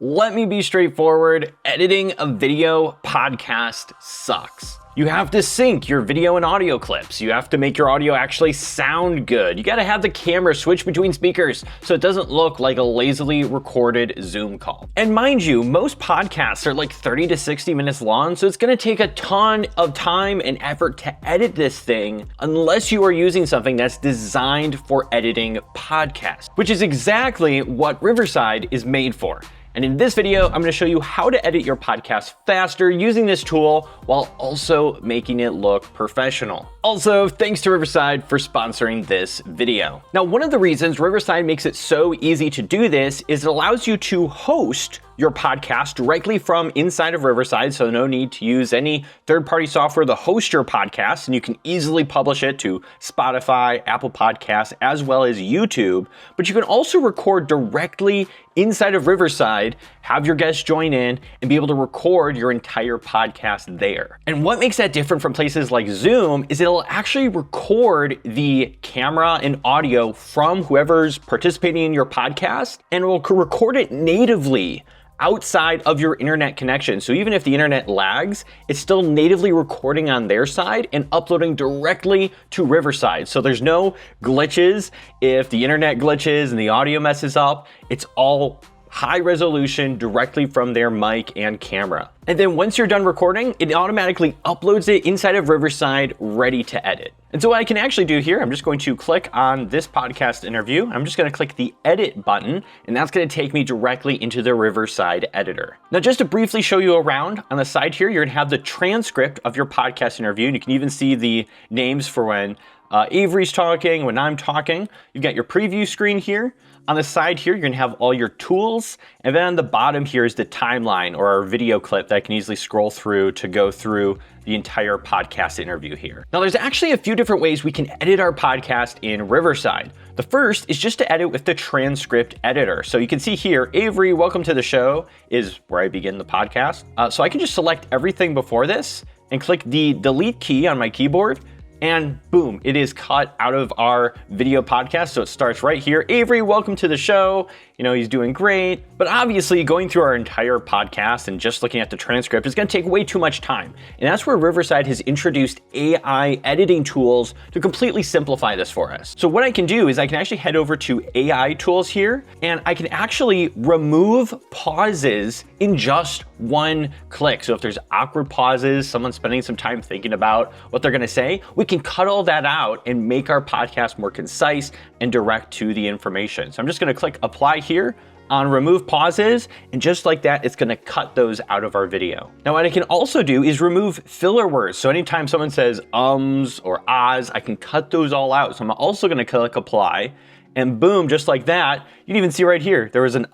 Let me be straightforward. Editing a video podcast sucks. You have to sync your video and audio clips. You have to make your audio actually sound good. You gotta have the camera switch between speakers so it doesn't look like a lazily recorded Zoom call. And mind you, most podcasts are like 30 to 60 minutes long, so it's gonna take a ton of time and effort to edit this thing unless you are using something that's designed for editing podcasts, which is exactly what Riverside is made for. And in this video, I'm gonna show you how to edit your podcast faster using this tool while also making it look professional. Also, thanks to Riverside for sponsoring this video. Now, one of the reasons Riverside makes it so easy to do this is it allows you to host your podcast directly from inside of Riverside, so no need to use any third-party software to host your podcast, and you can easily publish it to Spotify, Apple Podcasts, as well as YouTube. But you can also record directly inside of Riverside, have your guests join in, and be able to record your entire podcast there. And what makes that different from places like Zoom is it'll actually record the camera and audio from whoever's participating in your podcast, and it will record it natively outside of your internet connection. So even if the internet lags, it's still natively recording on their side and uploading directly to Riverside. So there's no glitches. If the internet glitches and the audio messes up, it's all high resolution directly from their mic and camera. And then once you're done recording, it automatically uploads it inside of Riverside, ready to edit. And so what I can actually do here, I'm just going to click on this podcast interview. I'm just gonna click the edit button, and that's gonna take me directly into the Riverside editor. Now, just to briefly show you around, on the side here, you're gonna have the transcript of your podcast interview, and you can even see the names for when Avery's talking, when I'm talking. You've got your preview screen here. On the side here, you're gonna have all your tools. And then on the bottom here is the timeline or our video clip that I can easily scroll through to go through the entire podcast interview here. Now, there's actually a few different ways we can edit our podcast in Riverside. The first is just to edit with the transcript editor. So you can see here, Avery, welcome to the show is where I begin the podcast. So I can just select everything before this and click the delete key on my keyboard, and boom, it is cut out of our video podcast. So it starts right here. Avery, welcome to the show. You know, he's doing great. But obviously going through our entire podcast and just looking at the transcript is gonna take way too much time. And that's where Riverside has introduced AI editing tools to completely simplify this for us. So what I can do is I can actually head over to AI tools here, and I can actually remove pauses in just one click. So if there's awkward pauses, someone spending some time thinking about what they're gonna say, we can cut all that out and make our podcast more concise and direct to the information. So I'm just gonna click apply here on remove pauses, and just like that, it's gonna cut those out of our video. Now, what I can also do is remove filler words. So anytime someone says ums or ahs, I can cut those all out. So I'm also gonna click apply, and boom, just like that, you can even see right here, there was an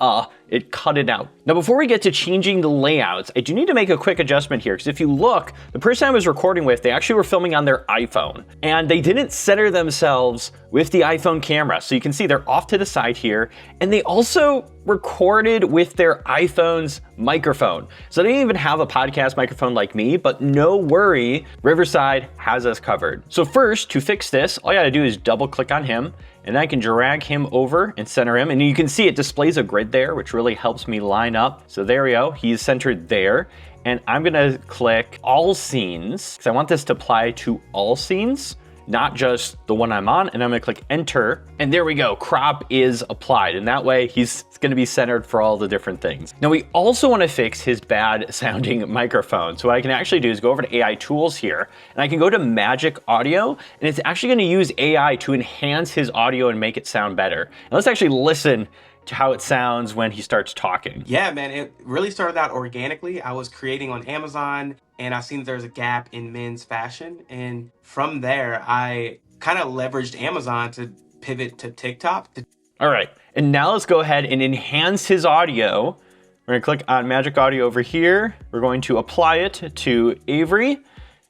it cut it out. Now, before we get to changing the layouts, I do need to make a quick adjustment here, because if you look, the person I was recording with, they actually were filming on their iPhone, and they didn't center themselves with the iPhone camera. So you can see they're off to the side here, and they also recorded with their iPhone's microphone. So they didn't even have a podcast microphone like me, but no worry, Riverside has us covered. So first, to fix this, all you gotta do is double click on him, and I can drag him over and center him. And you can see it displays a grid there, which really helps me line up. So there we go, he's centered there. And I'm gonna click all scenes, because I want this to apply to all scenes, not just the one I'm on, and I'm gonna click enter, and there we go, crop is applied, and that way he's gonna be centered for all the different things. Now, we also wanna fix his bad sounding microphone. So what I can actually do is go over to AI tools here, and I can go to Magic Audio, and it's actually gonna use AI to enhance his audio and make it sound better. And let's actually listen to how it sounds when he starts talking. Yeah, man, it really started out organically. I was creating on Amazon, and I seen there's a gap in men's fashion. And from there, I kind of leveraged Amazon to pivot to TikTok. All right, and now let's go ahead and enhance his audio. We're gonna click on Magic Audio over here. We're going to apply it to Avery.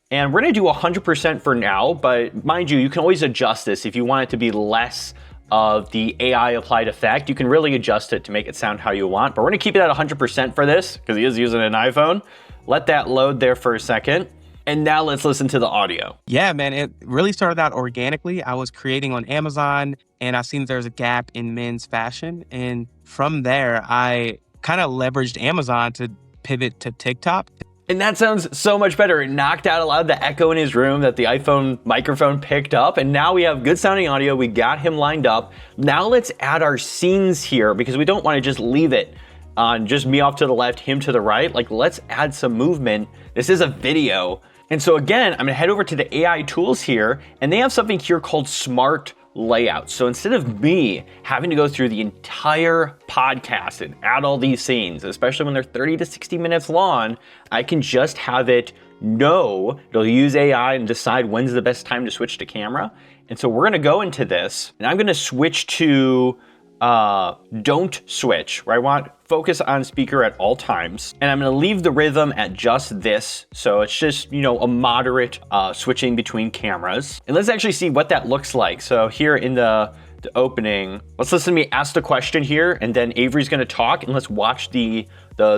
And we're gonna do 100% for now, but mind you, you can always adjust this if you want it to be less of the AI applied effect. You can really adjust it to make it sound how you want, but we're gonna keep it at 100% for this because he is using an iPhone. Let that load there for a second. And now let's listen to the audio. Yeah, man, it really started out organically. I was creating on Amazon, and I seen there's a gap in men's fashion. And from there, I kind of leveraged Amazon to pivot to TikTok. And that sounds so much better. It knocked out a lot of the echo in his room that the iPhone microphone picked up. And now we have good sounding audio. We got him lined up. Now let's add our scenes here because we don't want to just leave it on just me off to the left, him to the right. Like, let's add some movement. This is a video. And so again, I'm gonna head over to the AI tools here, and they have something here called smart layout. So instead of me having to go through the entire podcast and add all these scenes, especially when they're 30 to 60 minutes long, I can just have it know, it'll use AI and decide when's the best time to switch to camera. And so we're gonna go into this, and I'm gonna switch to don't switch, where I want focus on speaker at all times. And I'm gonna leave the rhythm at just this. So it's just, you know, a moderate switching between cameras. And let's actually see what that looks like. So here in the opening, let's listen to me ask the question here, and then Avery's gonna talk, and let's watch the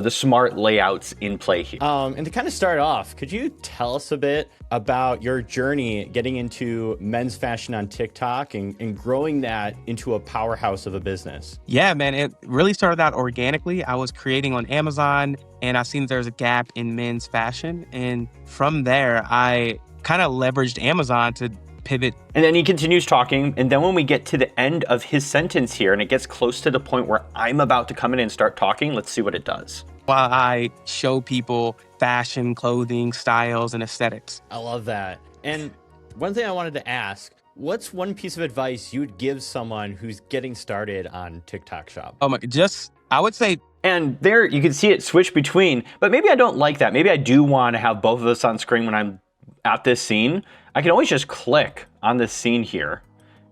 smart layouts in play here. And to kind of start off, could you tell us a bit about your journey getting into men's fashion on TikTok and growing that into a powerhouse of a business? Yeah, man, it really started out organically. I was creating on Amazon, and I seen there's a gap in men's fashion. And from there, I kind of leveraged Amazon to pivot. And then he continues talking, and then when we get to the end of his sentence here and it gets close to the point where I'm about to come in and start talking, let's see what it does. While I show people fashion, clothing, styles, and aesthetics. I love that. And one thing I wanted to ask, what's one piece of advice you'd give someone who's getting started on TikTok Shop? I would say. And there you can see it switch between, but maybe I don't like that. Maybe I do want to have both of us on screen when I'm at this scene. I can always just click on this scene here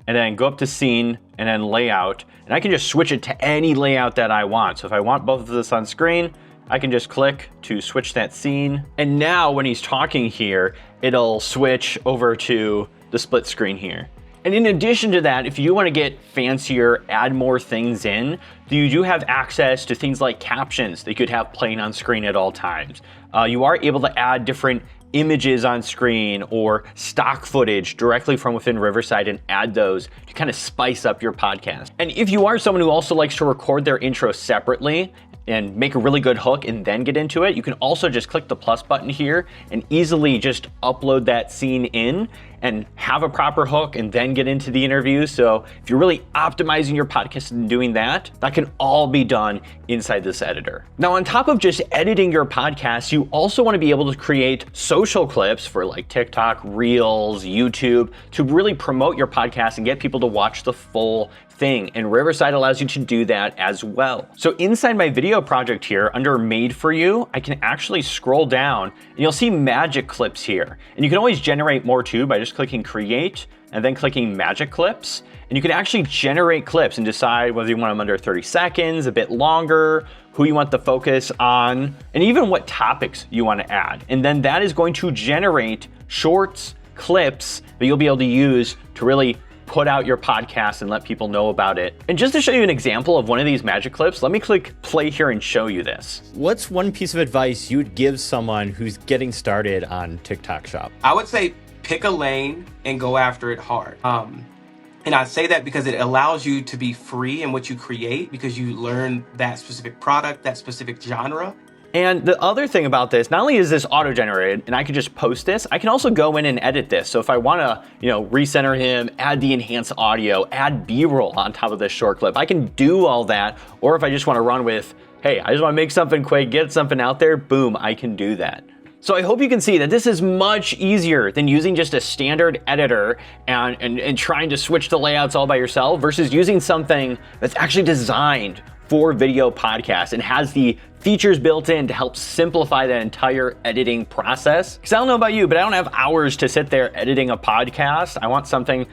and then go up to scene and then layout, and I can just switch it to any layout that I want. So if I want both of this on screen, I can just click to switch that scene. And now when he's talking here, it'll switch over to the split screen here. And in addition to that, if you want to get fancier, add more things in, you do have access to things like captions that you could have playing on screen at all times. You are able to add different images on screen or stock footage directly from within Riverside and add those to kind of spice up your podcast. And if you are someone who also likes to record their intro separately and make a really good hook and then get into it, you can also just click the plus button here and easily just upload that scene in and have a proper hook and then get into the interview. So if you're really optimizing your podcast and doing that, that can all be done inside this editor. Now, on top of just editing your podcast, you also want to be able to create social clips for like TikTok, Reels, YouTube to really promote your podcast and get people to watch the full thing. And Riverside allows you to do that as well. So inside my video project here under Made For You, I can actually scroll down and you'll see magic clips here. And you can always generate more too by just clicking create and then clicking magic clips. And you can actually generate clips and decide whether you want them under 30 seconds, a bit longer, who you want the focus on, and even what topics you want to add. And then that is going to generate shorts, clips that you'll be able to use to really put out your podcast and let people know about it. And just to show you an example of one of these magic clips, let me click play here and show you this. What's one piece of advice you'd give someone who's getting started on TikTok Shop? I would say pick a lane and go after it hard. And I say that because it allows you to be free in what you create because you learn that specific product, that specific genre. And the other thing about this, not only is this auto-generated and I can just post this, I can also go in and edit this. So if I want to, recenter him, add the enhanced audio, add B-roll on top of this short clip, I can do all that. Or if I just want to run with, hey, I just want to make something quick, get something out there, boom, I can do that. So I hope you can see that this is much easier than using just a standard editor and trying to switch the layouts all by yourself versus using something that's actually designed for video podcasts and has the features built in to help simplify that entire editing process. Because I don't know about you, but I don't have hours to sit there editing a podcast. I want something,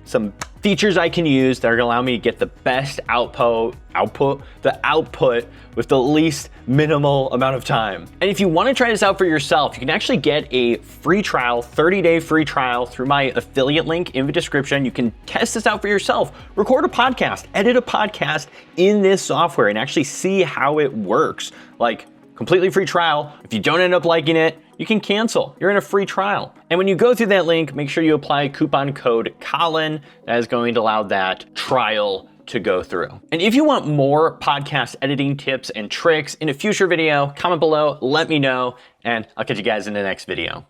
some features I can use that are gonna allow me to get the best output with the least minimal amount of time. And if you wanna try this out for yourself, you can actually get a free trial, 30-day free trial through my affiliate link in the description. You can test this out for yourself, record a podcast, edit a podcast in this software and actually see how it works. Like, completely free trial. If you don't end up liking it, you can cancel. You're in a free trial. And when you go through that link, make sure you apply coupon code Colin. That is going to allow that trial to go through. And if you want more podcast editing tips and tricks in a future video, comment below, let me know, and I'll catch you guys in the next video.